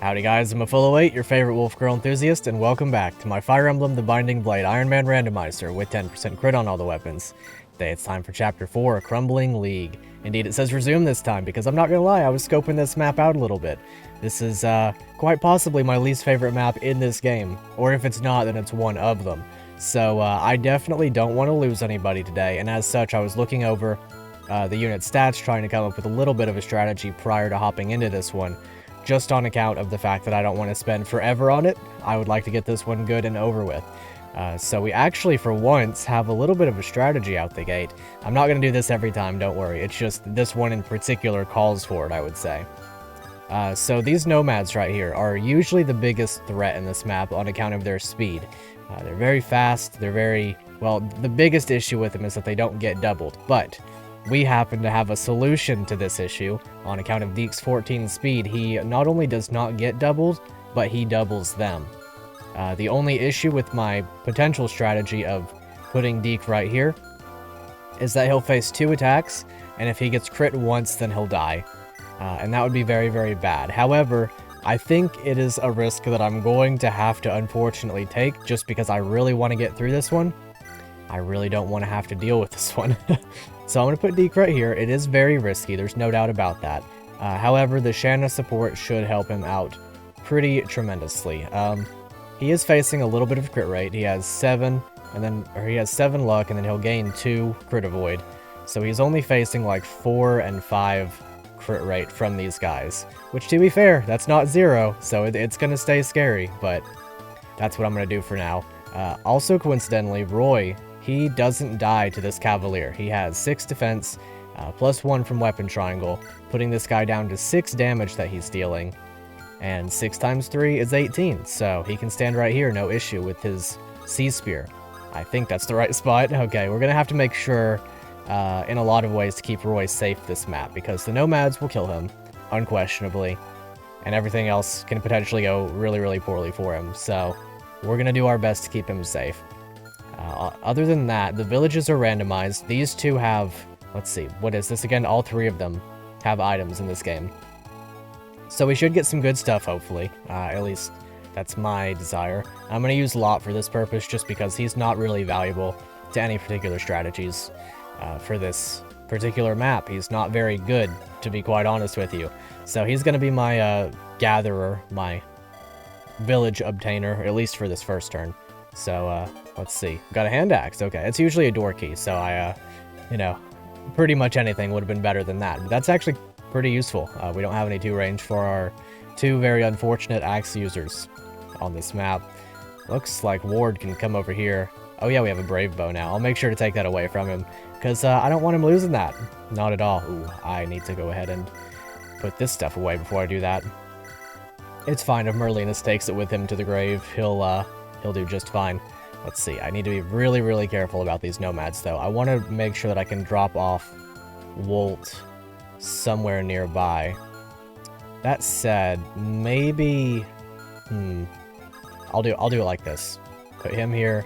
Howdy guys, I'm a full 08, your favorite wolf girl enthusiast, and welcome back to my Fire Emblem The Binding Blade Ironman Randomizer with 10% crit on all the weapons. Today it's time for Chapter 4, Crumbling League. Indeed, it says resume this time, because I'm not gonna lie, I was scoping this map out a little bit. This is, quite possibly my least favorite map in this game, or if it's not, then it's one of them. So, I definitely don't want to lose anybody today, and as such, I was looking over the unit stats, trying to come up with a little bit of a strategy prior to hopping into this one. Just on account of the fact that I don't want to spend forever on it. I would like to get this one good and over with. So we actually, for once, have a little bit of a strategy out the gate. I'm not going to do this every time, don't worry. It's just this one in particular calls for it, I would say. So these nomads right here are usually the biggest threat in this map on account of their speed. They're very fast, they're very... Well, the biggest issue with them is that they don't get doubled, but... we happen to have a solution to this issue. On account of Deke's 14 speed, he not only does not get doubled, but he doubles them. The only issue with my potential strategy of putting Deke right here is that he'll face 2 attacks, and if he gets crit once, then he'll die. And that would be very, very bad. However, I think it is a risk that I'm going to have to unfortunately take, just because I really want to get through this one. I really don't want to have to deal with this one. So I'm going to put Deke right here. It is very risky, there's no doubt about that. However, the Shanna support should help him out pretty tremendously. He is facing a little bit of crit rate. He has 7 luck, and then he'll gain 2 crit avoid. So he's only facing like 4 and 5 crit rate from these guys. Which, to be fair, that's not 0, so it's going to stay scary, but that's what I'm going to do for now. Also, coincidentally, Roy... he doesn't die to this Cavalier. He has 6 defense, plus 1 from Weapon Triangle, putting this guy down to 6 damage that he's dealing. And 6 times 3 is 18, so he can stand right here, no issue, with his Sea Spear. I think that's the right spot. Okay, we're going to have to make sure, in a lot of ways, to keep Roy safe this map, because the Nomads will kill him, unquestionably, and everything else can potentially go really, really poorly for him. So, we're going to do our best to keep him safe. Other than that, the villages are randomized. These two have... let's see, what is this again? All 3 of them have items in this game. So we should get some good stuff, hopefully. At least, that's my desire. I'm going to use Lot for this purpose, just because he's not really valuable to any particular strategies for this particular map. He's not very good, to be quite honest with you. So he's going to be my gatherer, my village obtainer, at least for this first turn. So, let's see. Got a hand axe. Okay, it's usually a door key, so you know, pretty much anything would have been better than that. But that's actually pretty useful. We don't have any 2 range for our 2 very unfortunate axe users on this map. Looks like Ward can come over here. Oh yeah, we have a brave bow now. I'll make sure to take that away from him, because I don't want him losing that. Not at all. Ooh, I need to go ahead and put this stuff away before I do that. It's fine if Merlinus takes it with him to the grave. He'll do just fine. Let's see, I need to be really, really careful about these nomads, though. I want to make sure that I can drop off Wolt somewhere nearby. That said, maybe... I'll do it like this. Put him here,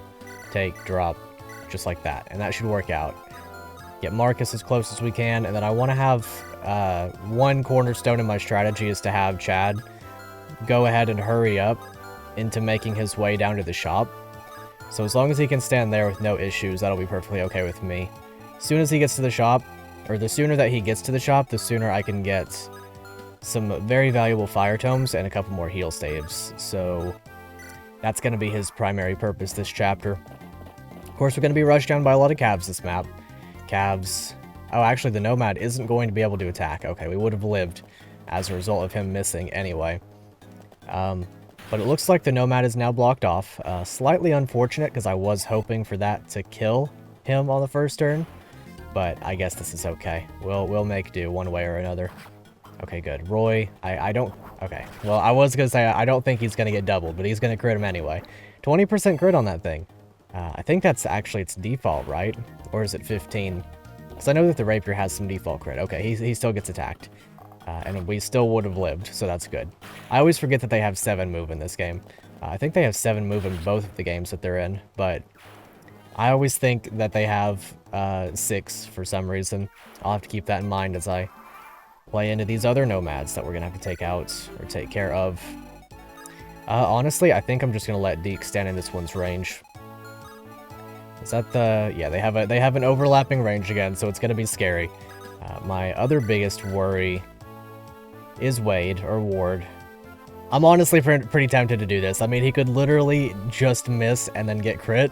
take, drop, just like that. And that should work out. Get Marcus as close as we can, and then I want to have... one cornerstone in my strategy is to have Chad go ahead and hurry up into making his way down to the shop. So as long as he can stand there with no issues, that'll be perfectly okay with me. As soon as he gets to the shop, or the sooner that he gets to the shop, the sooner I can get some very valuable fire tomes and a couple more heal staves. So that's going to be his primary purpose this chapter. Of course, we're going to be rushed down by a lot of calves this map. Calves... oh, actually, the Nomad isn't going to be able to attack. Okay, we would have lived as a result of him missing anyway. But it looks like the Nomad is now blocked off. Slightly unfortunate, because I was hoping for that to kill him on the first turn. But I guess this is okay. We'll make do one way or another. Okay, good. Roy, I don't... okay, well, I was going to say I don't think he's going to get doubled, but he's going to crit him anyway. 20% crit on that thing. I think that's actually its default, right? Or is it 15? Because I know that the Rapier has some default crit. Okay, he still gets attacked. And we still would have lived, so that's good. I always forget that they have 7 move in this game. I think they have 7 move in both of the games that they're in, but I always think that they have 6 for some reason. I'll have to keep that in mind as I play into these other nomads that we're gonna have to take out or take care of. Honestly, I think I'm just gonna let Deke stand in this one's range. Is that the... yeah, they have an overlapping range again, so it's gonna be scary. My other biggest worry is Wade, or Ward. I'm honestly pretty tempted to do this. I mean, he could literally just miss and then get crit.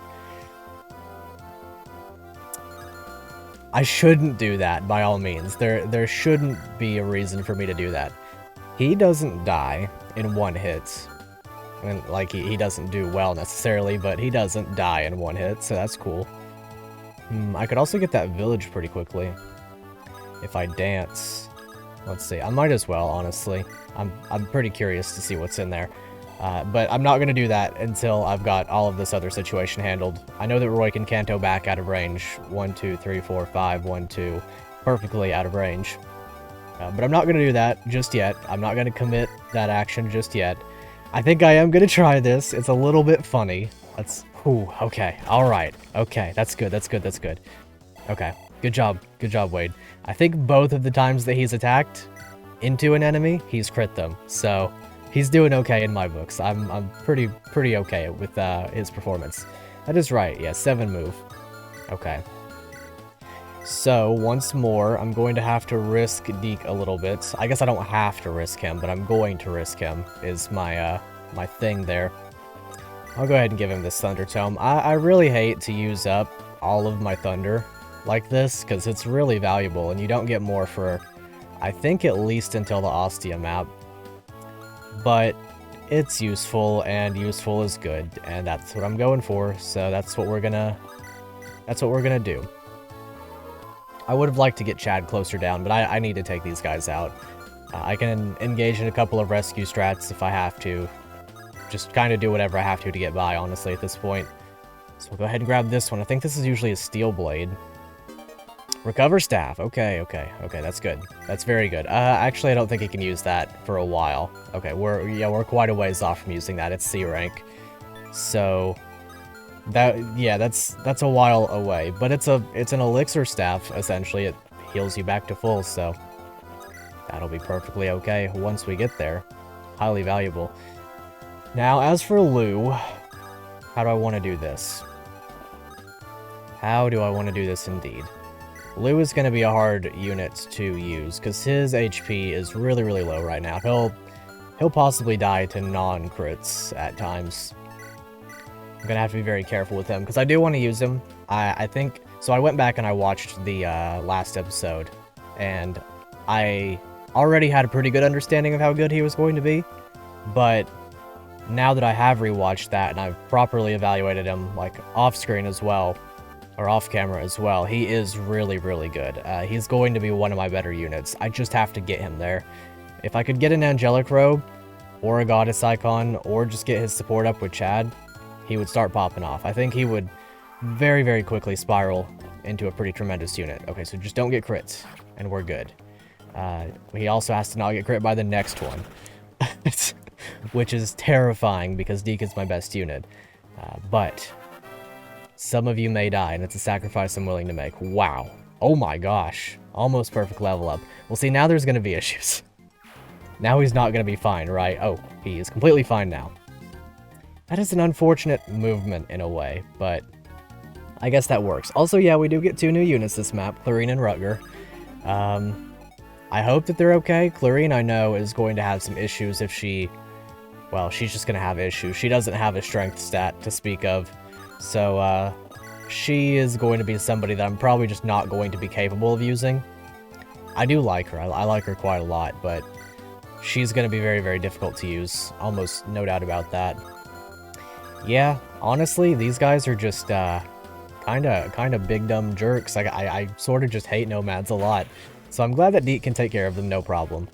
I shouldn't do that, by all means. There shouldn't be a reason for me to do that. He doesn't die in one hit. I mean, like, he doesn't do well necessarily, but he doesn't die in one hit, so that's cool. I could also get that village pretty quickly. If I dance. Let's see, I might as well, honestly. I'm pretty curious to see what's in there. But I'm not going to do that until I've got all of this other situation handled. I know that Roy can Canto back out of range. 1, 2, 3, 4, 5, 1, 2. Perfectly out of range. But I'm not going to do that just yet. I'm not going to commit that action just yet. I think I am going to try this. It's a little bit funny. That's... ooh, okay. Alright. Okay, that's good, that's good, that's good. Okay, good job, Wade. I think both of the times that he's attacked into an enemy, he's crit them. So, he's doing okay in my books. I'm pretty okay with his performance. That is right, yeah, 7 move. Okay. So, once more, I'm going to have to risk Deke a little bit. I guess I don't have to risk him, but I'm going to risk him, is my, my thing there. I'll go ahead and give him this Thunder Tome. I really hate to use up all of my Thunder like this, because it's really valuable, and you don't get more for, I think, at least until the Ostia map. But it's useful, and useful is good, and that's what I'm going for, so that's what we're gonna do. I would have liked to get Chad closer down, but I need to take these guys out. I can engage in a couple of rescue strats if I have to. Just kind of do whatever I have to get by, honestly, at this point. So we'll go ahead and grab this one. I think this is usually a Steel Blade. Recover Staff. Okay, that's good. That's very good. Actually, I don't think he can use that for a while. Okay, we're quite a ways off from using that. It's C rank. So... that's a while away, but it's an elixir staff, essentially. It heals you back to full, so that'll be perfectly okay once we get there. Highly valuable. Now, as for Lou, how do I want to do this? How do I want to do this indeed? Lou is going to be a hard unit to use, because his HP is really low right now. He'll possibly die to non-crits at times. I'm gonna have to be very careful with him, because I do want to use him. I think... so I went back and I watched the last episode, and I already had a pretty good understanding of how good he was going to be, but now that I have rewatched that and I've properly evaluated him, like, off-screen as well, or off-camera as well, he is really good. He's going to be one of my better units. I just have to get him there. If I could get an Angelic Robe, or a Goddess Icon, or just get his support up with Chad, he would start popping off. I think he would very quickly spiral into a pretty tremendous unit. Okay, so just don't get crits, and we're good. He also has to not get crit by the next one, which is terrifying because Deke is my best unit. But some of you may die, and it's a sacrifice I'm willing to make. Wow. Oh my gosh. Almost perfect level up. Well, see, now there's going to be issues. Now he's not going to be fine, right? Oh, he is completely fine now. That is an unfortunate movement in a way, but I guess that works. Also, yeah, we do get 2 new units this map, Clarine and Rutger. I hope that they're okay. Clarine, I know, is going to have some issues if she... well, she's just going to have issues. She doesn't have a strength stat to speak of, so she is going to be somebody that I'm probably just not going to be capable of using. I do like her. I like her quite a lot, but she's going to be very difficult to use. Almost no doubt about that. Yeah, honestly, these guys are just, kind of big dumb jerks. I sort of just hate nomads a lot. So I'm glad that Deke can take care of them, no problem.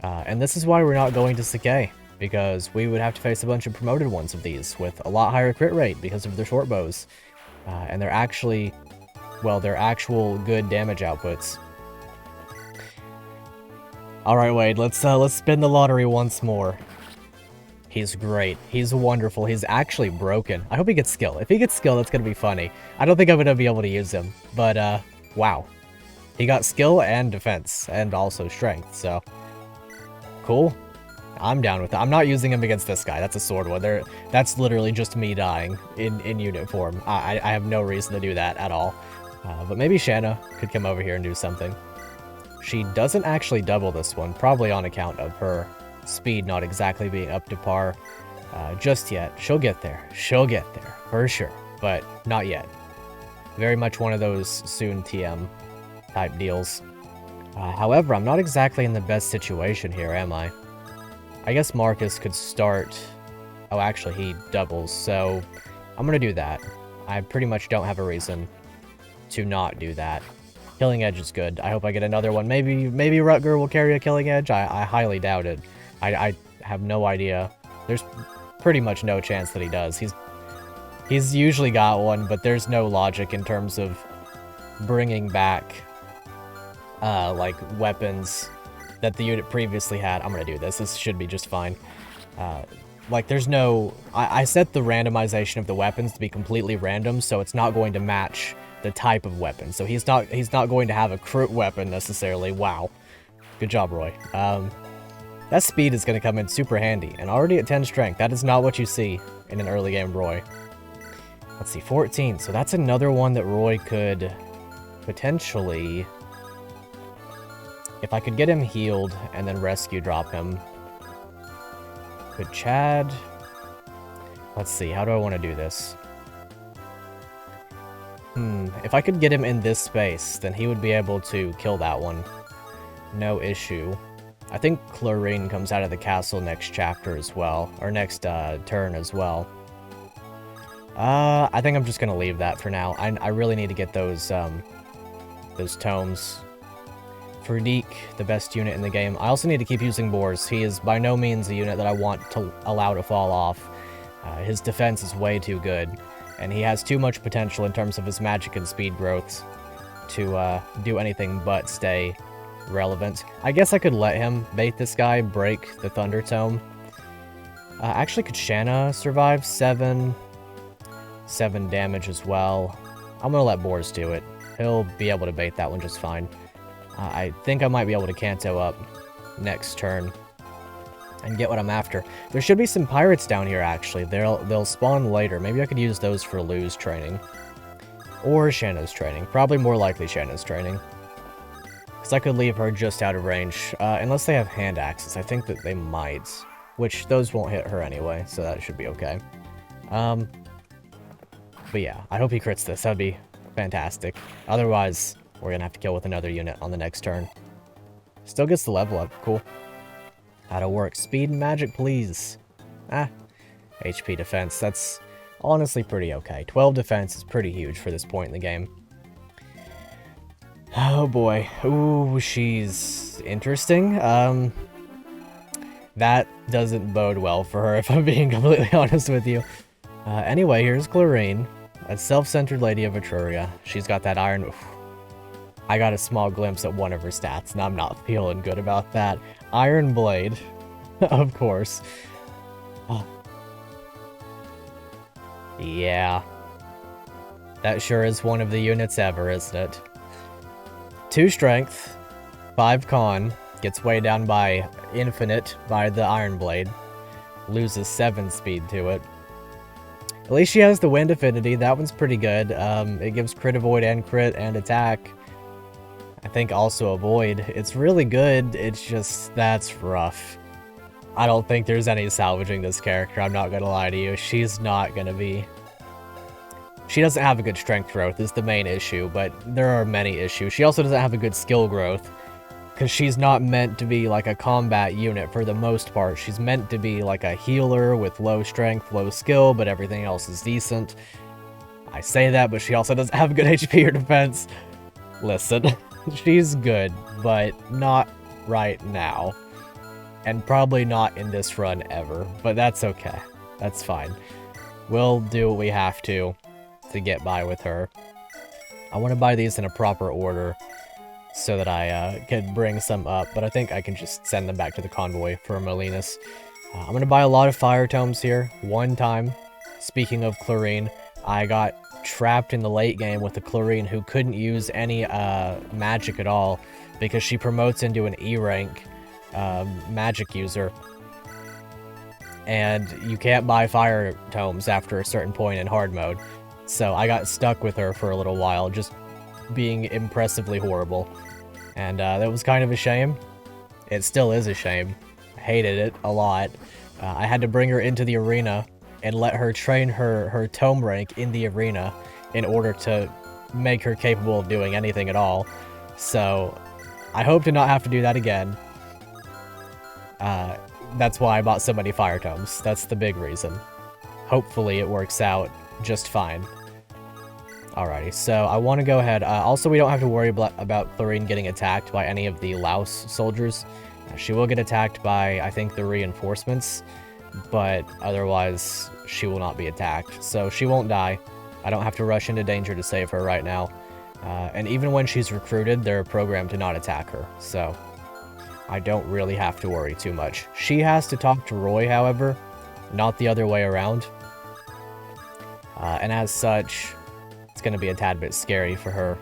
And this is why we're not going to Sakai, because we would have to face a bunch of promoted ones of these with a lot higher crit rate because of their short bows. And they're actually, well, they're actual good damage outputs. Alright, Wade, let's spin the lottery once more. He's great. He's wonderful. He's actually broken. I hope he gets skill. If he gets skill, that's going to be funny. I don't think I'm going to be able to use him, but, wow. He got skill and defense, and also strength, so... Cool. I'm down with it. I'm not using him against this guy. That's a sword one. That's literally just me dying in unit form. I have no reason to do that at all. But maybe Shanna could come over here and do something. She doesn't actually double this one, probably on account of her speed not exactly being up to par just yet. She'll get there. She'll get there, for sure. But not yet. Very much one of those soon TM type deals. However, I'm not exactly in the best situation here, am I? I guess Marcus could start... Oh, actually, he doubles, so I'm gonna do that. I pretty much don't have a reason to not do that. Killing Edge is good. I hope I get another one. Maybe Rutger will carry a Killing Edge. I highly doubt it. I have no idea. There's pretty much no chance that he does. He's usually got one, but there's no logic in terms of bringing back like weapons that the unit previously had. I'm gonna do this. This should be just fine. Like there's no... I set the randomization of the weapons to be completely random, so it's not going to match the type of weapon. So he's not going to have a crit weapon necessarily. Wow. Good job, Roy. That speed is going to come in super handy, and already at 10 strength. That is not what you see in an early game Roy. Let's see, 14. So that's another one that Roy could potentially... If I could get him healed and then rescue drop him. Could Chad... Let's see, how do I want to do this? If I could get him in this space, then he would be able to kill that one. No issue. I think Clarine comes out of the castle next chapter as well, or next turn as well. I think I'm just gonna leave that for now. I really need to get those tomes. Verdeek, the best unit in the game. I also need to keep using Boars. He is by no means a unit that I want to allow to fall off. His defense is way too good, and he has too much potential in terms of his magic and speed growths to do anything but stay relevant. I guess I could let him bait this guy, break the Thunder Tome. Actually, could Shanna survive? 7 damage as well. I'm gonna let Boars do it. He'll be able to bait that one just fine. I think I might be able to Kanto up next turn and get what I'm after. There should be some pirates down here, actually. They'll spawn later. Maybe I could use those for Lou's training. Or Shanna's training. Probably more likely Shanna's training. Because I could leave her just out of range. Unless they have hand axes. I think that they might. Which, those won't hit her anyway, so that should be okay. But yeah, I hope he crits this. That'd be fantastic. Otherwise... We're gonna have to kill with another unit on the next turn. Still gets the level up. Cool. That'll work. Speed and magic, please. HP defense. That's honestly pretty okay. 12 defense is pretty huge for this point in the game. Oh boy. Ooh, she's interesting. That doesn't bode well for her, if I'm being completely honest with you. Anyway, here's Clarine, a self-centered lady of Etruria. She's got that iron... Oof. I got a small glimpse at one of her stats, and I'm not feeling good about that. Iron Blade, of course. Oh. Yeah. That sure is one of the units ever, isn't it? 2 strength, 5 con, gets weighed down by infinite by the Iron Blade. Loses 7 speed to it. At least she has the wind affinity, that one's pretty good. It gives crit avoid and crit and attack. I think also avoid. It's really good, it's just, that's rough. I don't think there's any salvaging this character, I'm not gonna lie to you. She's not gonna be... She doesn't have a good strength growth is the main issue, but there are many issues. She also doesn't have a good skill growth, because she's not meant to be like a combat unit for the most part. She's meant to be like a healer with low strength, low skill, but everything else is decent. I say that, but she also doesn't have good HP or defense. Listen... She's good, but not right now. And probably not in this run ever, but that's okay. That's fine. We'll do what we have to get by with her. I want to buy these in a proper order so that I can bring some up, but I think I can just send them back to the convoy for Molinas. I'm going to buy a lot of fire tomes here, one time. Speaking of Clarine, I got trapped in the late game with a Clarine who couldn't use any magic at all because she promotes into an E rank magic user. And you can't buy fire tomes after a certain point in hard mode. So I got stuck with her for a little while, just being impressively horrible. And that was kind of a shame. It still is a shame. I hated it a lot. I had to bring her into the arena and let her train her tome rank in the arena in order to make her capable of doing anything at all. So I hope to not have to do that again. That's why I bought so many fire tomes. That's the big reason. Hopefully it works out just fine. Alrighty, so I want to go ahead. Also, we don't have to worry about Clarine getting attacked by any of the Laos soldiers. She will get attacked by, I think, the reinforcements, but otherwise she will not be attacked. So she won't die. I don't have to rush into danger to save her right now. And even when she's recruited, they're programmed to not attack her. So I don't really have to worry too much. She has to talk to Roy, however, not the other way around. And as such, it's going to be a tad bit scary for her.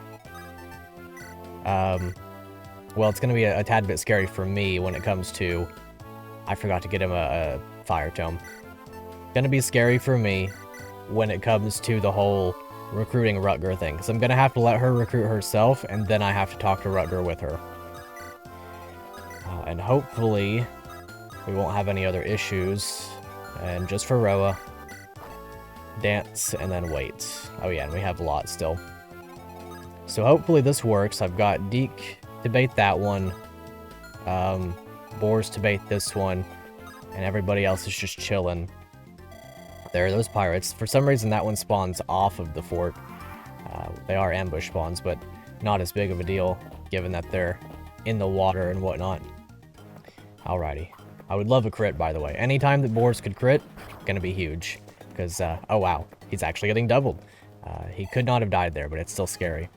Well, it's going to be a tad bit scary for me when it comes to... I forgot to get him a fire tome. Going to be scary for me when it comes to the whole recruiting Rutger thing. Because I'm going to have to let her recruit herself, and then I have to talk to Rutger with her. And hopefully, we won't have any other issues. And just for Roa, dance, and then wait. Oh yeah, and we have a lot still. So hopefully this works. I've got Deke to bait that one, Boars to bait this one, and everybody else is just chilling. There are those pirates. For some reason that one spawns off of the fort. They are ambush spawns, but not as big of a deal, given that they're in the water and whatnot. Alrighty. I would love a crit, by the way. Anytime that Boars could crit, gonna be huge. Because, oh wow, he's actually getting doubled. He could not have died there, but it's still scary.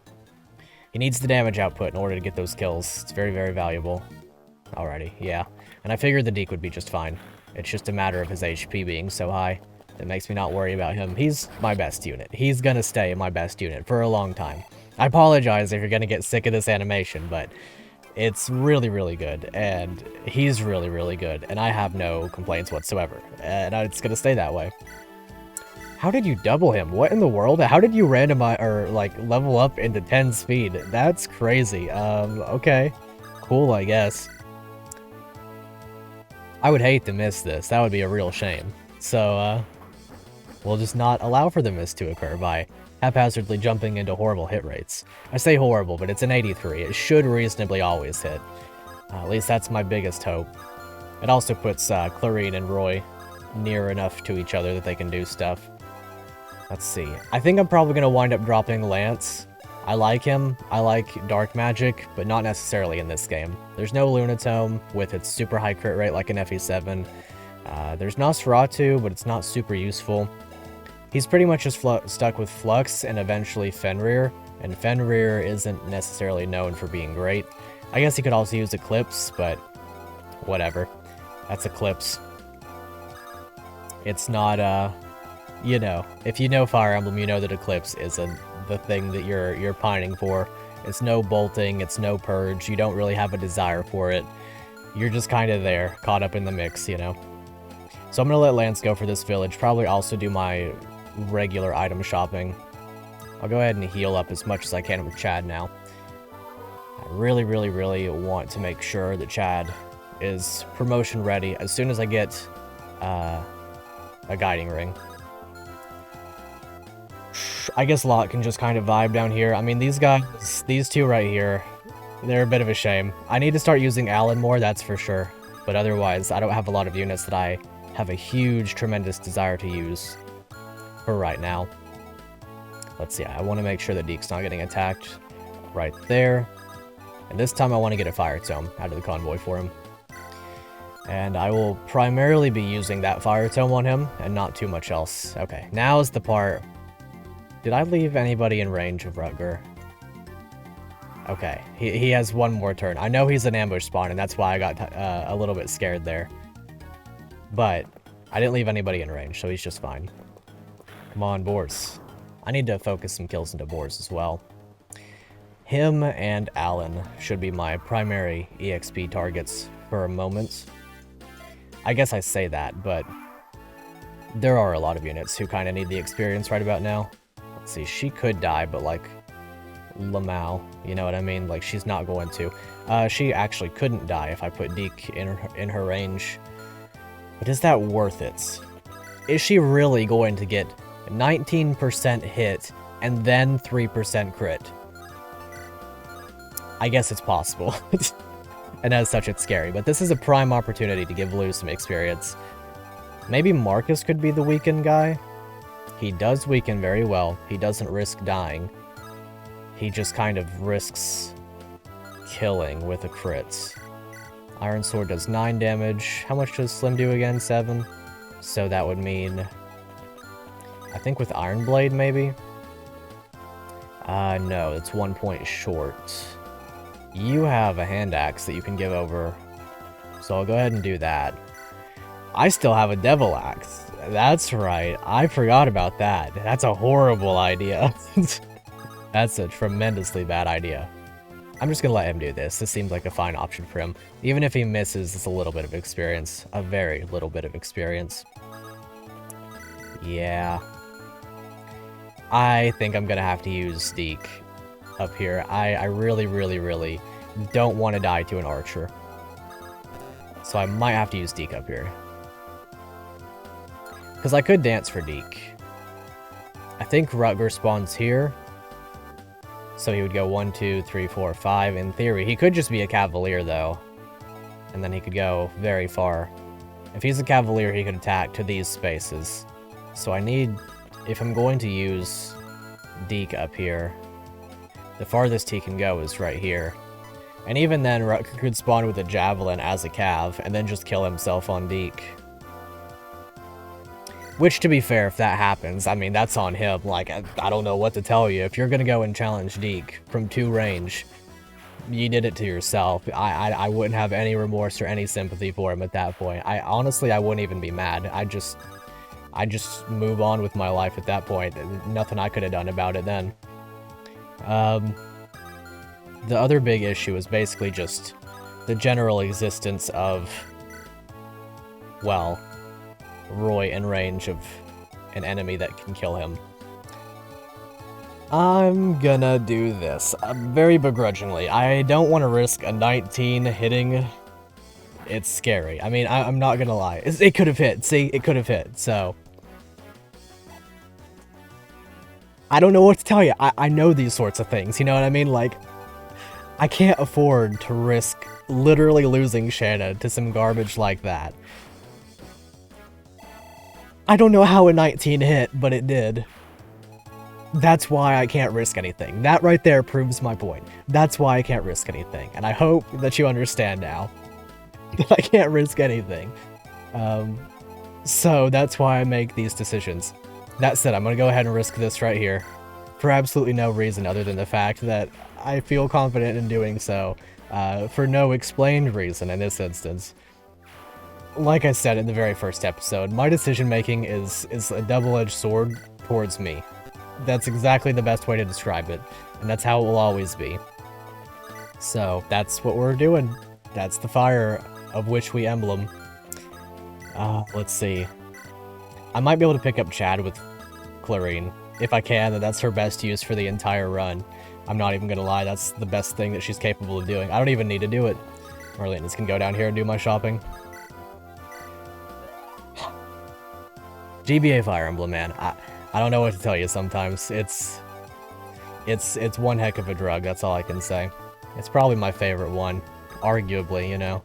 He needs the damage output in order to get those kills. It's very, very valuable. Alrighty, yeah. And I figured the Deke would be just fine. It's just a matter of his HP being so high that makes me not worry about him. He's my best unit. He's gonna stay my best unit for a long time. I apologize if you're gonna get sick of this animation, but it's really, really good, and he's really, really good, and I have no complaints whatsoever, and it's gonna stay that way. How did you double him? What in the world? How did you randomize, or, like, level up into 10 speed? That's crazy. Okay. Cool, I guess. I would hate to miss this. That would be a real shame. So, we'll just not allow for the miss to occur by haphazardly jumping into horrible hit rates. I say horrible, but it's an 83. It should reasonably always hit. At least that's my biggest hope. It also puts Clarine and Roy near enough to each other that they can do stuff. Let's see. I think I'm probably going to wind up dropping Lance. I like him. I like dark magic, but not necessarily in this game. There's no Lunatome with its super high crit rate like an FE7. There's Nosferatu, but it's not super useful. He's pretty much just stuck with Flux and eventually Fenrir, and Fenrir isn't necessarily known for being great. I guess he could also use Eclipse, but whatever. That's Eclipse. It's not, you know, if you know Fire Emblem, you know that Eclipse isn't the thing that you're pining for. It's no bolting, it's no purge, you don't really have a desire for it. You're just kind of there, caught up in the mix, you know. So I'm going to let Lance go for this village, probably also do my regular item shopping. I'll go ahead and heal up as much as I can with Chad now. I really, really, really want to make sure that Chad is promotion ready as soon as I get a guiding ring. I guess Lot can just kind of vibe down here. I mean, these guys, these two right here, they're a bit of a shame. I need to start using Alan more, that's for sure. But otherwise, I don't have a lot of units that I have a huge, tremendous desire to use for right now. Let's see, I want to make sure that Deke's not getting attacked right there. And this time I want to get a Fire Tome out of the convoy for him. And I will primarily be using that Fire Tome on him, and not too much else. Okay, now's the part. Did I leave anybody in range of Rutger? Okay, he has one more turn. I know he's an ambush spawn, and that's why I got a little bit scared there. But I didn't leave anybody in range, so he's just fine. Come on, Boars. I need to focus some kills into boars as well. Him and Alan should be my primary EXP targets for a moment. I guess I say that, but there are a lot of units who kind of need the experience right about now. Let's see, she could die, but like Lamau, you know what I mean? Like, she's not going to. She actually couldn't die if I put Deke in her range. But is that worth it? Is she really going to get 19% hit and then 3% crit? I guess it's possible. And as such, it's scary. But this is a prime opportunity to give Lou some experience. Maybe Marcus could be the weaken guy. He does weaken very well. He doesn't risk dying. He just kind of risks killing with a crit. Iron Sword does 9 damage. How much does Slim do again? 7? So that would mean... I think with Iron Blade, maybe? No, it's 1 point short. You have a hand axe that you can give over, so I'll go ahead and do that. I still have a devil axe. That's right, I forgot about that. That's a horrible idea. That's a tremendously bad idea. I'm just gonna let him do this. This seems like a fine option for him. Even if he misses, it's a little bit of experience. A very little bit of experience. Yeah. I think I'm gonna have to use Deke up here. I really, really, really don't want to die to an archer. So I might have to use Deke up here. Because I could dance for Deke. I think Rutger spawns here. So he would go 1, 2, 3, 4, 5. In theory, he could just be a Cavalier, though. And then he could go very far. If he's a Cavalier, he could attack to these spaces. So I need... If I'm going to use Deke up here, the farthest he can go is right here. And even then, Rutger could spawn with a Javelin as a Cav, and then just kill himself on Deke. Which, to be fair, if that happens, I mean, that's on him. Like, I don't know what to tell you. If you're gonna go and challenge Deke from 2 range, you did it to yourself. I wouldn't have any remorse or any sympathy for him at that point. Honestly, I wouldn't even be mad. I just move on with my life at that point. Nothing I could have done about it then. The other big issue is basically just the general existence of, well, Roy in range of an enemy that can kill him. I'm gonna do this, very begrudgingly. I don't want to risk a 19 hitting. It's scary. I mean, I'm not gonna lie. It could have hit. See, it could have hit, so... I don't know what to tell you. I know these sorts of things, you know what I mean? Like, I can't afford to risk literally losing Shanna to some garbage like that. I don't know how a 19 hit, but it did. That's why I can't risk anything. That right there proves my point. That's why I can't risk anything. And I hope that you understand now. I can't risk anything. So that's why I make these decisions. That said, I'm going to go ahead and risk this right here. For absolutely no reason other than the fact that I feel confident in doing so. For no explained reason in this instance. Like I said in the very first episode, my decision-making is a double-edged sword towards me. That's exactly the best way to describe it, and that's how it will always be. So, that's what we're doing. That's the fire of which we emblem. Let's see. I might be able to pick up Chad with Clarine. If I can, then that's her best use for the entire run. I'm not even gonna lie, that's the best thing that she's capable of doing. I don't even need to do it. Marlena's can go down here and do my shopping. GBA Fire Emblem, man. I don't know what to tell you sometimes. It's one heck of a drug, that's all I can say. It's probably my favorite one, arguably, you know,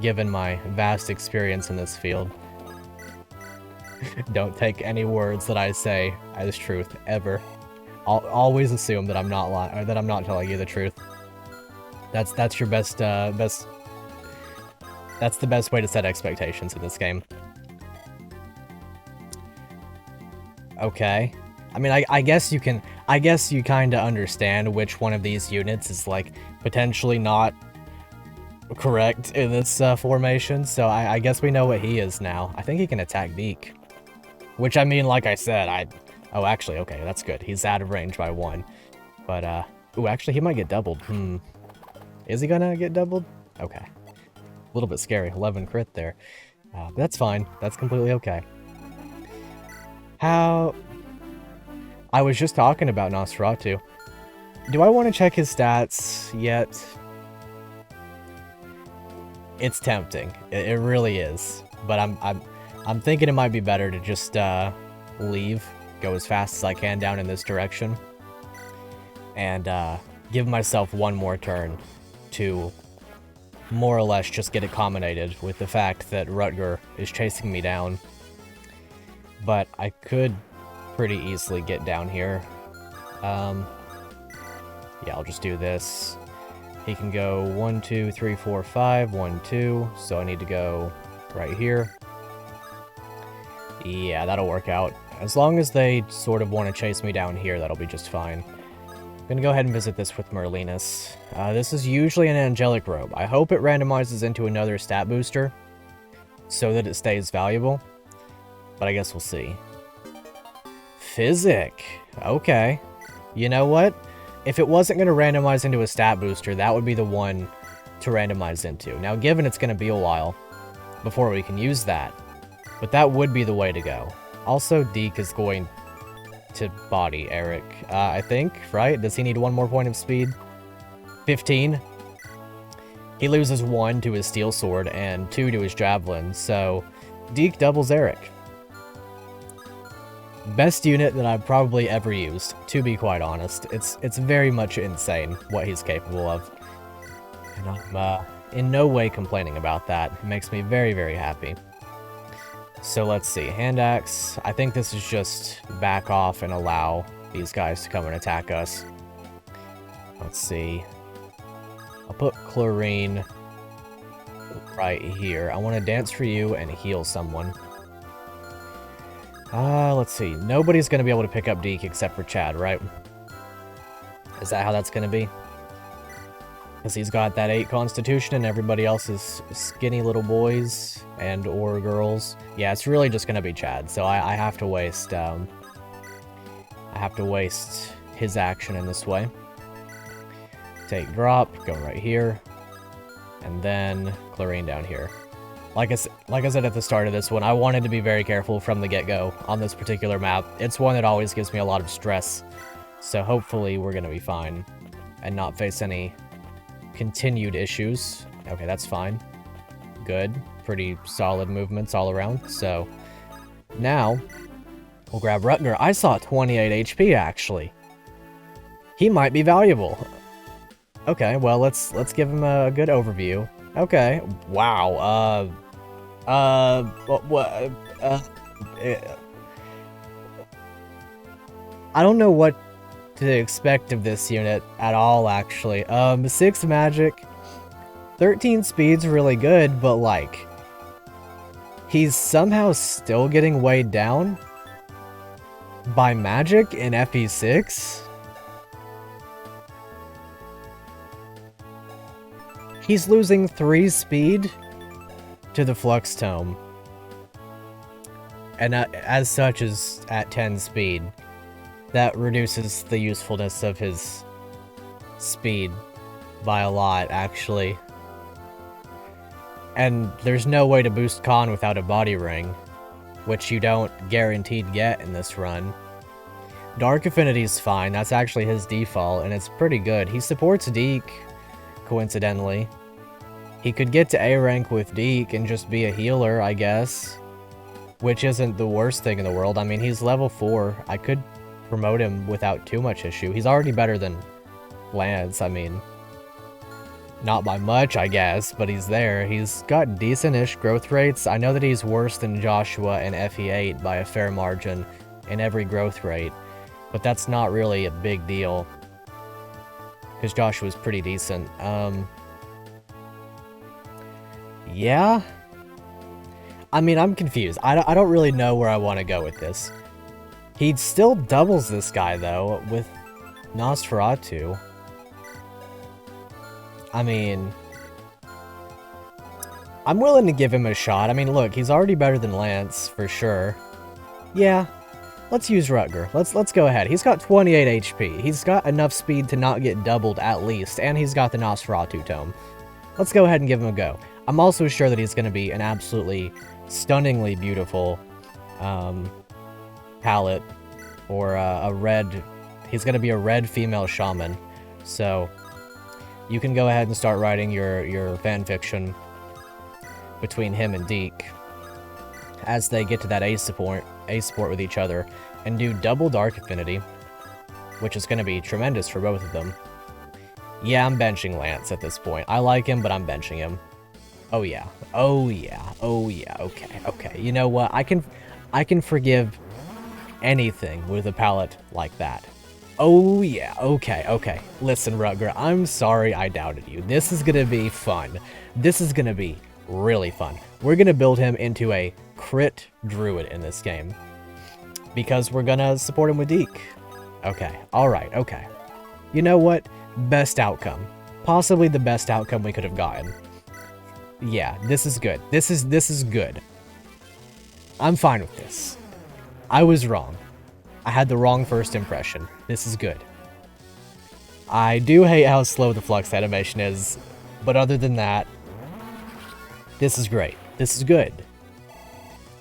given my vast experience in this field. Don't take any words that I say as truth, ever. I'll always assume that I'm not lying, or that I'm not telling you the truth. That's your best. That's the best way to set expectations in this game. Okay. I mean, I guess you can... I guess you kind of understand which one of these units is, like, potentially not correct in this formation, so I guess we know what he is now. I think he can attack Deke. Which, I mean, like I said, Oh, actually, okay, that's good. He's out of range by 1. But, ooh, actually, he might get doubled. Is he gonna get doubled? Okay. A little bit scary. 11 crit there. But that's fine. That's completely okay. How... I was just talking about Nosferatu. Do I want to check his stats yet? It's tempting. It really is. But I'm thinking it might be better to just leave, go as fast as I can down in this direction, and give myself one more turn to more or less just get accommodated with the fact that Rutger is chasing me down. But I could pretty easily get down here. Yeah, I'll just do this. He can go 1, 2, 3, 4, 5, 1, 2, so I need to go right here. Yeah, that'll work out. As long as they sort of want to chase me down here, that'll be just fine. I'm gonna go ahead and visit this with Merlinus. This is usually an angelic robe. I hope it randomizes into another stat booster so that it stays valuable, but I guess we'll see. Physic. Okay. You know what? If it wasn't going to randomize into a stat booster, that would be the one to randomize into. Now, given it's going to be a while before we can use that, but that would be the way to go. Also, Deke is going to body Eric, I think, right? Does he need 1 more point of speed? 15? He loses 1 to his steel sword and 2 to his javelin, so Deke doubles Eric. Best unit that I've probably ever used, to be quite honest. It's very much insane what he's capable of. And I'm in no way complaining about that. It makes me very, very happy. So let's see. Hand axe. I think this is just back off and allow these guys to come and attack us. Let's see. I'll put Clarine right here. I want to dance for you and heal someone. Let's see. Nobody's going to be able to pick up Deke except for Chad, right? Is that how that's going to be? Because he's got that 8 constitution and everybody else is skinny little boys and or girls. Yeah, it's really just going to be Chad. So I have to waste, his action in this way. Take drop, go right here. And then Clarine down here. Like I said at the start of this one, I wanted to be very careful from the get-go on this particular map. It's one that always gives me a lot of stress, so hopefully we're going to be fine and not face any continued issues. Okay, that's fine. Good. Pretty solid movements all around. So now we'll grab Rutger. I saw 28 HP, actually. He might be valuable. Okay, well, let's give him a good overview. Okay. Wow. I don't know what to expect of this unit at all, actually. 6 magic, 13 speed's really good, but, like, he's somehow still getting weighed down by magic in FE6? He's losing 3 speed to the Flux Tome. And as such is at 10 speed. That reduces the usefulness of his speed by a lot, actually. And there's no way to boost Con without a body ring, which you don't guaranteed get in this run. Dark Affinity's fine, that's actually his default, and it's pretty good. He supports Deke, coincidentally. He could get to A rank with Deke and just be a healer, I guess. Which isn't the worst thing in the world. I mean, he's level 4. I could promote him without too much issue. He's already better than Lance, I mean. Not by much, I guess, but he's there. He's got decent-ish growth rates. I know that he's worse than Joshua and FE8 by a fair margin in every growth rate. But that's not really a big deal. Because Joshua's pretty decent. Yeah? I mean, I'm confused. I don't really know where I want to go with this. He still doubles this guy, though, with Nosferatu. I mean, I'm willing to give him a shot. I mean, look, he's already better than Lance, for sure. Yeah, Let's use Rutger. Let's go ahead. He's got 28 HP. He's got enough speed to not get doubled at least, and he's got the Nosferatu tome. Let's go ahead and give him a go. I'm also sure that he's going to be an absolutely stunningly beautiful palette, or a red... He's going to be a red female shaman. So you can go ahead and start writing your fanfiction between him and Deke as they get to that A support with each other, and do double Dark Affinity, which is going to be tremendous for both of them. Yeah, I'm benching Lance at this point. I like him, but I'm benching him. Oh yeah. Oh yeah. Oh yeah. Okay. You know what? I can forgive anything with a palette like that. Oh yeah. Okay. Listen, Rutger, I'm sorry I doubted you. This is going to be fun. This is going to be really fun. We're going to build him into a crit druid in this game, because we're gonna support him with Deke. Okay, alright, okay. You know what? Best outcome. Possibly the best outcome we could have gotten. Yeah, this is good. This is good. I'm fine with this. I was wrong. I had the wrong first impression. This is good. I do hate how slow the flux animation is, but other than that, this is great. This is good.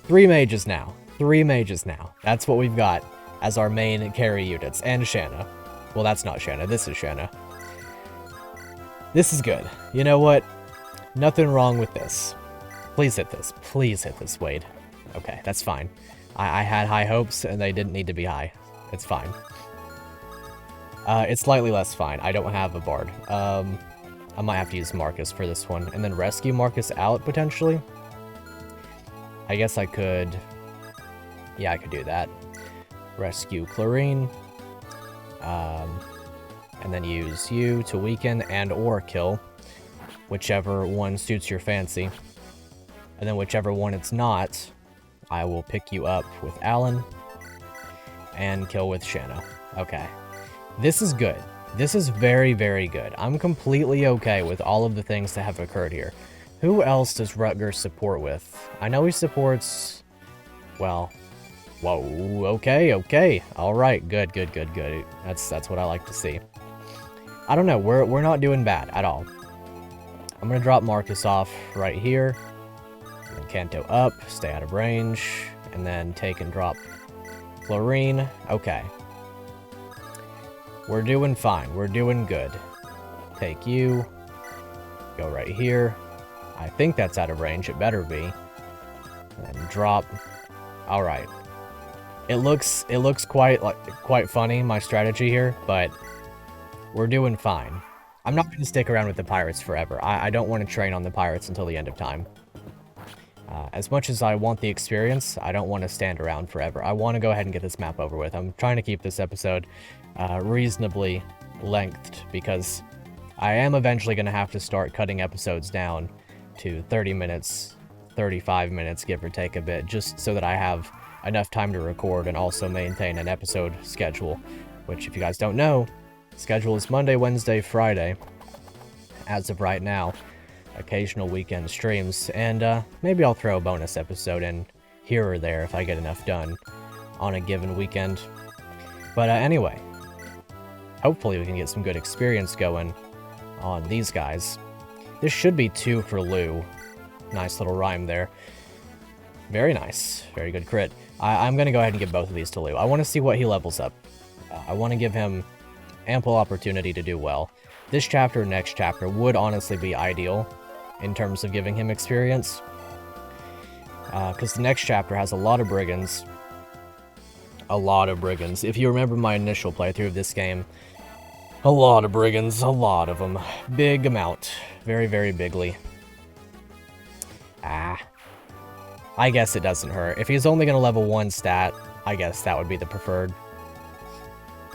3 mages now. 3 mages now. That's what we've got as our main carry units. And Shanna. Well, that's not Shanna. This is Shanna. This is good. You know what? Nothing wrong with this. Please hit this. Please hit this, Wade. Okay, that's fine. I had high hopes, and they didn't need to be high. It's fine. It's slightly less fine. I don't have a bard. I might have to use Marcus for this one. And then rescue Marcus out, potentially. I guess I could... Yeah, I could do that. Rescue Clarine. And then use you to weaken and or kill. Whichever one suits your fancy. And then whichever one it's not, I will pick you up with Alan. And kill with Shanna. Okay. This is good. This is very, very good. I'm completely okay with all of the things that have occurred here. Who else does Rutger support with? I know he supports... Well... Whoa, okay. Alright, good. That's what I like to see. I don't know, we're not doing bad at all. I'm gonna drop Marcus off right here. And Kanto up, stay out of range. And then take and drop Clarine. Okay. We're doing fine. We're doing good. Take you. Go right here. I think that's out of range. It better be. And drop. All right. It looks quite funny, my strategy here, but we're doing fine. I'm not going to stick around with the pirates forever. I don't want to train on the pirates until the end of time. As much as I want the experience, I don't want to stand around forever. I want to go ahead and get this map over with. I'm trying to keep this episode reasonably lengthed, because I am eventually going to have to start cutting episodes down to 30 minutes, 35 minutes, give or take a bit, just so that I have enough time to record and also maintain an episode schedule, which, if you guys don't know, schedule is Monday, Wednesday, Friday, as of right now. Occasional weekend streams, and maybe I'll throw a bonus episode in here or there if I get enough done on a given weekend. But anyway, hopefully we can get some good experience going on these guys. This should be 2 for Lou. Nice little rhyme there. Very nice. Very good crit. I'm going to go ahead and give both of these to Lou. I want to see what he levels up. I want to give him ample opportunity to do well. This chapter, next chapter, would honestly be ideal in terms of giving him experience. Because the next chapter has a lot of brigands. A lot of brigands. If you remember my initial playthrough of this game, a lot of brigands, a lot of them. Big amount. Very, very bigly. I guess it doesn't hurt. If he's only going to level 1 stat, I guess that would be the preferred.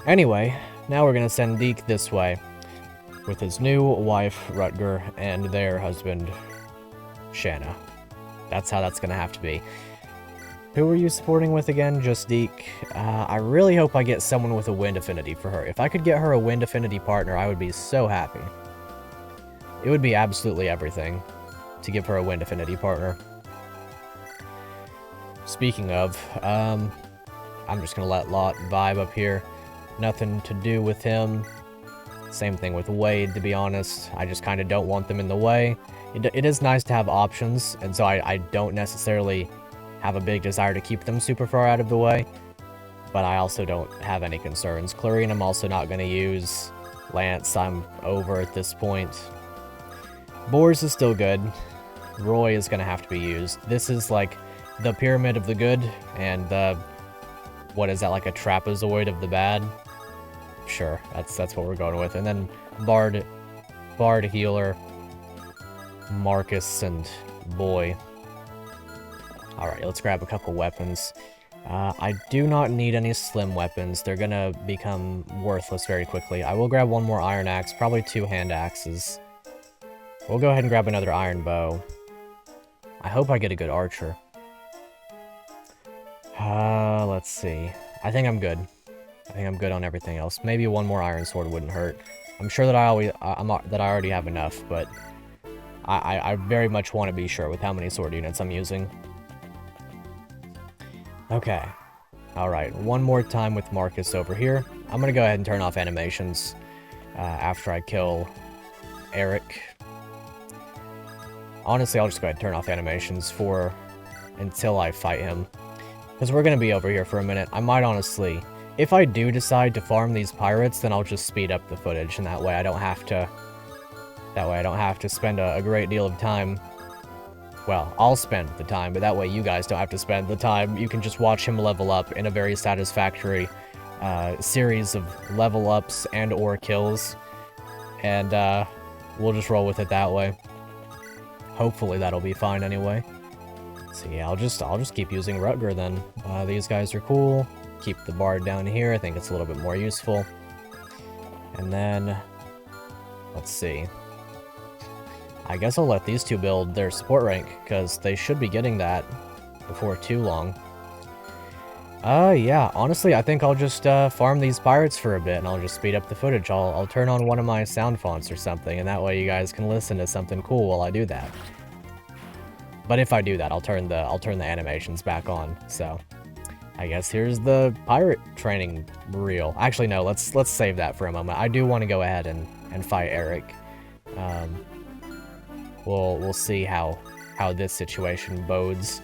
Anyway, now we're going to send Deke this way with his new wife, Rutger, and their husband, Shanna. That's how that's going to have to be. Who are you supporting with again? Just Deke? I really hope I get someone with a wind affinity for her. If I could get her a wind affinity partner, I would be so happy. It would be absolutely everything to give her a wind affinity partner. Speaking of, I'm just gonna let Lot vibe up here. Nothing to do with him. Same thing with Wade, to be honest. I just kind of don't want them in the way. It is nice to have options, and so I don't necessarily have a big desire to keep them super far out of the way. But I also don't have any concerns. Clarine, I'm also not going to use. Lance, I'm over at this point. Boars is still good. Roy is going to have to be used. This is like the pyramid of the good, and the... what is that, like a trapezoid of the bad? Sure, that's what we're going with. And then Bard, Healer, Marcus, and Boy. Alright, let's grab a couple weapons. I do not need any slim weapons. They're gonna become worthless very quickly. I will grab one more iron axe, probably 2 hand axes. We'll go ahead and grab another iron bow. I hope I get a good archer. Let's see. I think I'm good. I think I'm good on everything else. Maybe one more iron sword wouldn't hurt. I'm sure that I already have enough, but I very much want to be sure with how many sword units I'm using. Okay. Alright, one more time with Marcus over here. I'm gonna go ahead and turn off animations after I kill Eric. Honestly, I'll just go ahead and turn off animations until I fight him. Because we're gonna be over here for a minute. I might honestly... if I do decide to farm these pirates, then I'll just speed up the footage, and that way I don't have to spend a great deal of time. Well, I'll spend the time, but that way you guys don't have to spend the time. You can just watch him level up in a very satisfactory series of level ups and or kills, and we'll just roll with it that way. Hopefully that'll be fine anyway. So yeah, I'll just keep using Rutger then. These guys are cool. Keep the bard down here. I think it's a little bit more useful. And then, let's see. I guess I'll let these two build their support rank, because they should be getting that before too long. Yeah, honestly, I think I'll just farm these pirates for a bit, and I'll just speed up the footage. I'll turn on one of my sound fonts or something, and that way you guys can listen to something cool while I do that. But if I do that, I'll turn the animations back on, so... I guess here's the pirate training reel. Actually, no, let's save that for a moment. I do want to go ahead and fight Eric. We'll see how this situation bodes.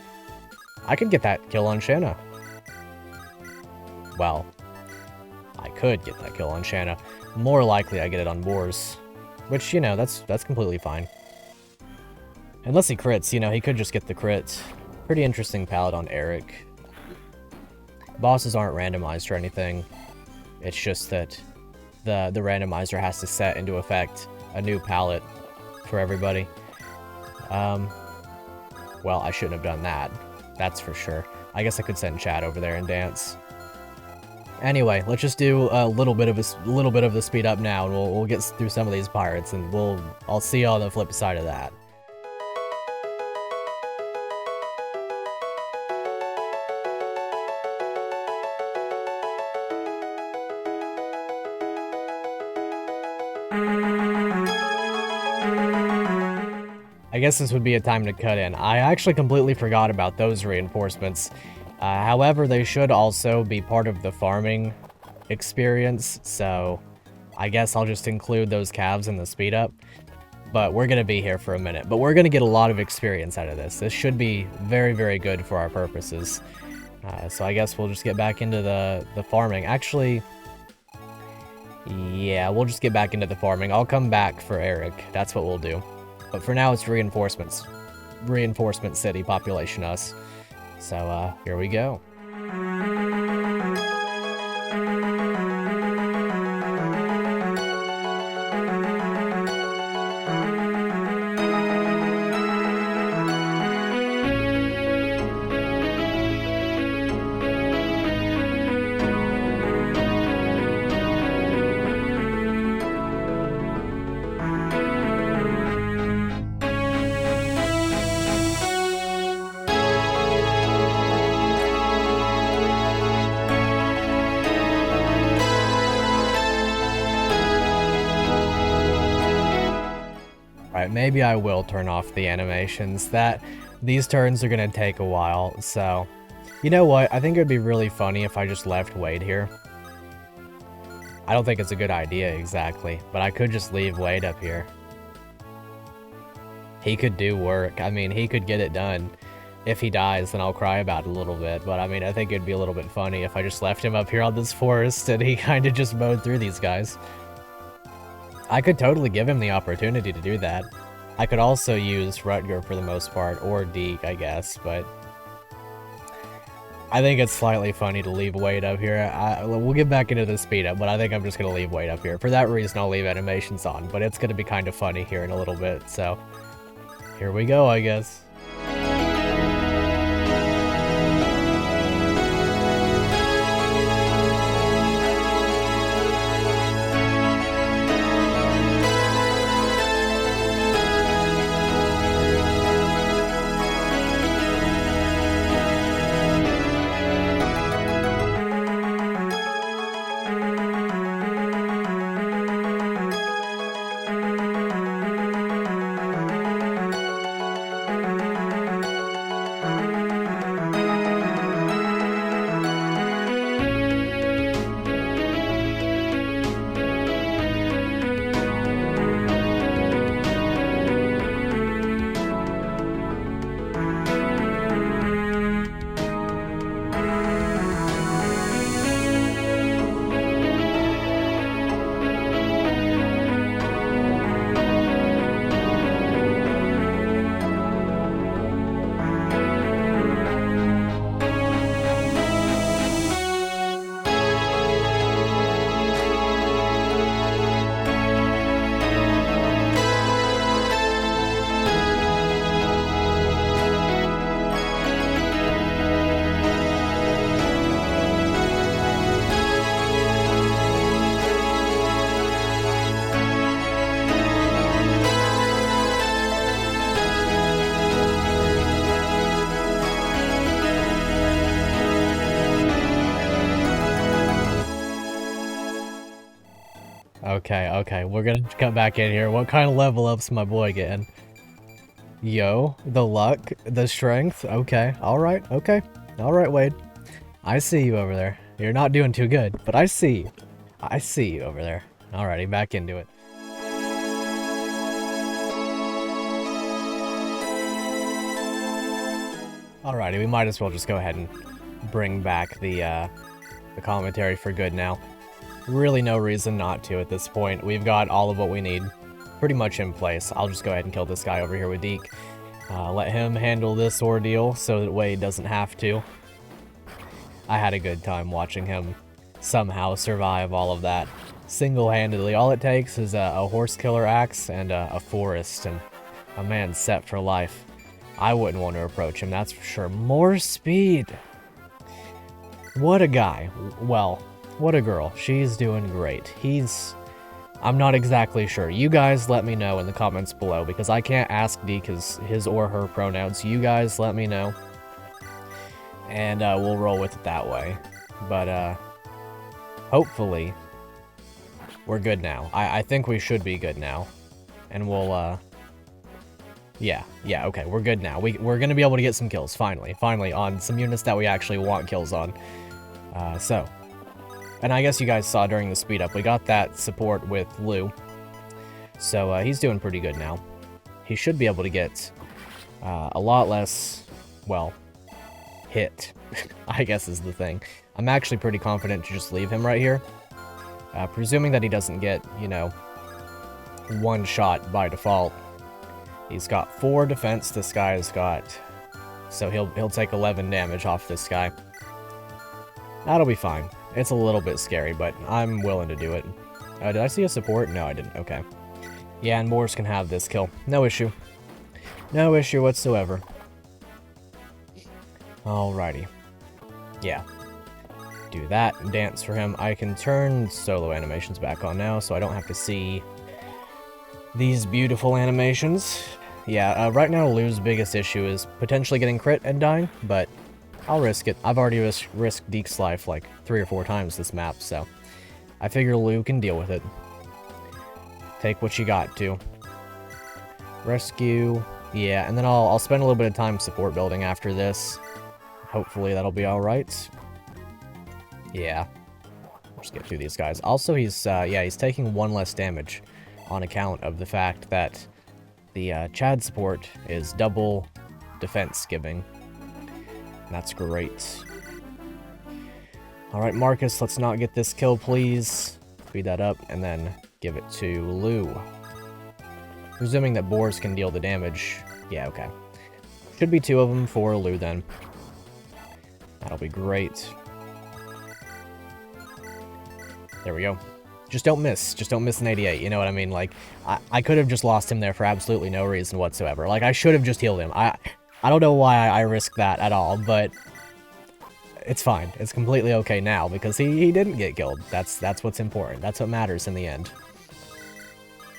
I could get that kill on Shanna. Well, I could get that kill on Shanna. More likely I get it on Boars. Which, you know, that's completely fine. Unless he crits, you know, he could just get the crit. Pretty interesting palette on Eric. Bosses aren't randomized or anything. It's just that the randomizer has to set into effect a new palette for everybody. Well, I shouldn't have done that. That's for sure. I guess I could send chat over there and dance. Anyway, let's just do a little bit of the speed up now, and we'll get through some of these pirates, and I'll see you on the flip side of that. I guess this would be a time to cut in. I actually completely forgot about those reinforcements. However, they should also be part of the farming experience, so I guess I'll just include those calves in the speed up. But we're going to be here for a minute. But we're going to get a lot of experience out of this. This should be very, very good for our purposes. So I guess we'll just get back into the farming. Actually, yeah, we'll just get back into the farming. I'll come back for Eric. That's what we'll do. But for now, it's reinforcements. Reinforcement city, population us. So, here we go. Maybe I will turn off the animations. These turns are gonna take a while, so You know what? I think it would be really funny if I just left Wade here. I don't think it's a good idea exactly, but I could just leave Wade up here. He could do work. I mean, he could get it done. If he dies, then I'll cry about it a little bit, but I mean, I think it'd be a little bit funny if I just left him up here on this forest and he kind of just mowed through these guys. I could totally give him the opportunity to do that. I could also use Rutger for the most part, or Deke, I guess, but I think it's slightly funny to leave Wade up here. We'll get back into the speed up, but I think I'm just going to leave Wade up here. For that reason, I'll leave animations on, but it's going to be kind of funny here in a little bit, so here we go, I guess. Okay, we're gonna come back in here. What kind of level up's my boy getting? Yo, the luck, the strength, okay, alright, okay. Alright, Wade. I see you over there. You're not doing too good, but I see you. I see you over there. Alrighty, back into it. Alrighty, we might as well just go ahead and bring back the commentary for good now. Really no reason not to at this point. We've got all of what we need pretty much in place. I'll just go ahead and kill this guy over here with Deke. Let him handle this ordeal so that Wade doesn't have to. I had a good time watching him somehow survive all of that single-handedly. All it takes is a horse killer axe and a forest, and a man's set for life. I wouldn't want to approach him, that's for sure. More speed! What a guy. Well, what a girl. She's doing great. I'm not exactly sure. You guys let me know in the comments below, because I can't ask Deke his or her pronouns. You guys let me know, and we'll roll with it that way. But hopefully we're good now. I think we should be good now, and we'll yeah, okay, we're good now. We're gonna be able to get some kills, finally on some units that we actually want kills on. And I guess you guys saw during the speed up, we got that support with Lou. So he's doing pretty good now. He should be able to get a lot less, well, hit, I guess is the thing. I'm actually pretty confident to just leave him right here. Presuming that he doesn't get, you know, one shot by default. He's got 4 defense, this guy's got, so he'll take 11 damage off this guy. That'll be fine. It's a little bit scary, but I'm willing to do it. Did I see a support? No, I didn't. Okay. Yeah, and Moors can have this kill. No issue. No issue whatsoever. Alrighty. Yeah. Do that, dance for him. I can turn solo animations back on now, so I don't have to see these beautiful animations. Yeah, right now Lou's biggest issue is potentially getting crit and dying, but I'll risk it. I've already risked Deke's life like 3 or 4 times this map, so I figure Lou can deal with it. Take what you got to. Rescue. Yeah, and then I'll spend a little bit of time support building after this. Hopefully that'll be alright. Yeah. Just get through these guys. Also, he's taking 1 less damage on account of the fact that the Chad support is double defense giving. And that's great. Alright, Marcus, let's not get this kill, please. Speed that up, and then give it to Lou. Presuming that boars can deal the damage. Yeah, okay. Should be 2 of them for Lou, then. That'll be great. There we go. Just don't miss. Just don't miss an 88, you know what I mean? Like, I could have just lost him there for absolutely no reason whatsoever. Like, I should have just healed him. I don't know why I risked that at all, but it's fine. It's completely okay now, because he didn't get killed. That's what's important. That's what matters in the end.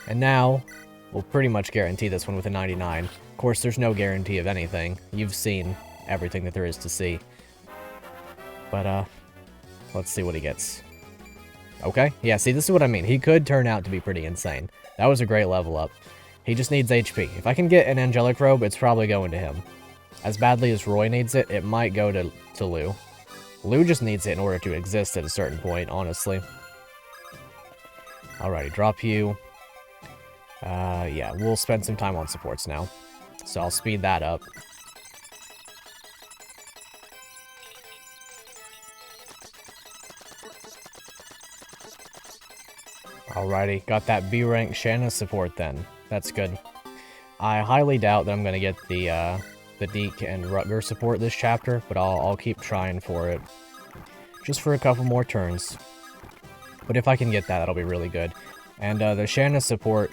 And now, we'll pretty much guarantee this one with a 99. Of course, there's no guarantee of anything. You've seen everything that there is to see. But, let's see what he gets. Okay, yeah, see, this is what I mean. He could turn out to be pretty insane. That was a great level up. He just needs HP. If I can get an Angelic Robe, it's probably going to him. As badly as Roy needs it, it might go to Lou. Lou just needs it in order to exist at a certain point, honestly. Alrighty, drop you. Yeah, we'll spend some time on supports now. So I'll speed that up. Alrighty, got that B rank Shanna support then. That's good. I highly doubt that I'm gonna get the Deke and Rutger support this chapter, but I'll keep trying for it. Just for a couple more turns. But if I can get that, that'll be really good. And the Shanna support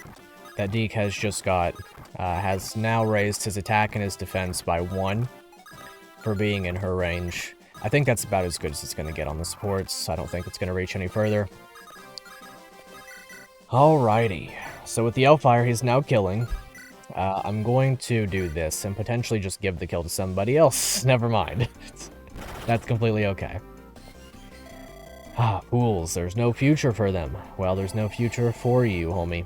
that Deke has just got has now raised his attack and his defense by 1 for being in her range. I think that's about as good as it's gonna get on the supports. I don't think it's gonna reach any further. Alrighty, so with the Hellfire he's now killing, I'm going to do this and potentially just give the kill to somebody else. Never mind. That's completely okay. Ah, fools, there's no future for them. Well, there's no future for you, homie.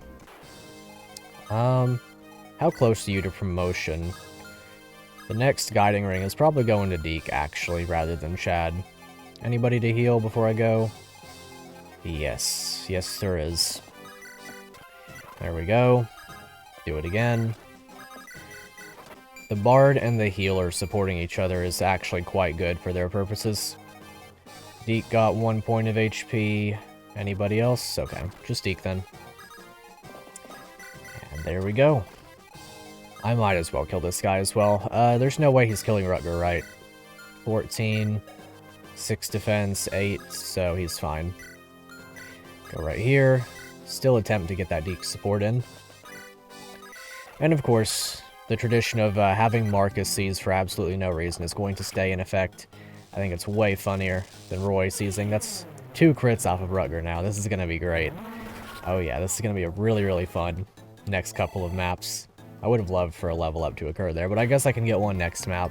How close are you to promotion? The next guiding ring is probably going to Deke, actually, rather than Chad. Anybody to heal before I go? Yes. Yes, there is. There we go. Do it again. The Bard and the Healer supporting each other is actually quite good for their purposes. Deke got 1 point of HP. Anybody else? Okay, just Deke then. And there we go. I might as well kill this guy as well. There's no way he's killing Rutger, right? 14, 6 defense, 8, so he's fine. Go right here. Still attempt to get that Deke support in. And of course, the tradition of having Marcus seize for absolutely no reason is going to stay in effect. I think it's way funnier than Roy seizing. That's 2 crits off of Rutger now. This is going to be great. Oh yeah, this is going to be a really, really fun next couple of maps. I would have loved for a level up to occur there, but I guess I can get one next map.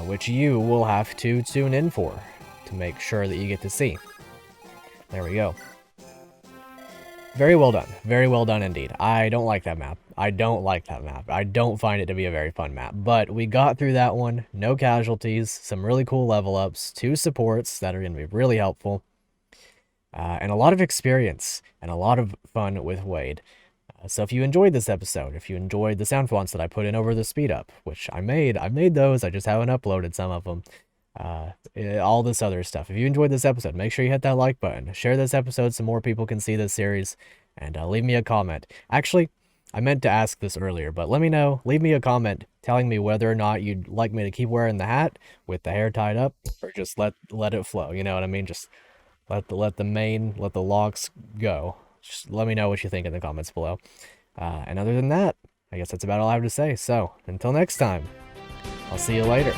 Which you will have to tune in for to make sure that you get to see. There we go. Very well done. Very well done indeed. I don't like that map. I don't like that map. I don't find it to be a very fun map. But we got through that one. No casualties. Some really cool level ups. 2 supports that are going to be really helpful. And a lot of experience. And a lot of fun with Wade. So if you enjoyed this episode, if you enjoyed the sound fonts that I put in over the speed up, which I made those. I just haven't uploaded some of them. All this other stuff. If you enjoyed this episode, make sure you hit that like button. Share this episode so more people can see this series. And leave me a comment. Actually, I meant to ask this earlier, but let me know. Leave me a comment telling me whether or not you'd like me to keep wearing the hat with the hair tied up, or just let it flow. You know what I mean? Just let the locks go. Just let me know what you think in the comments below. And other than that, I guess that's about all I have to say. So, until next time, I'll see you later.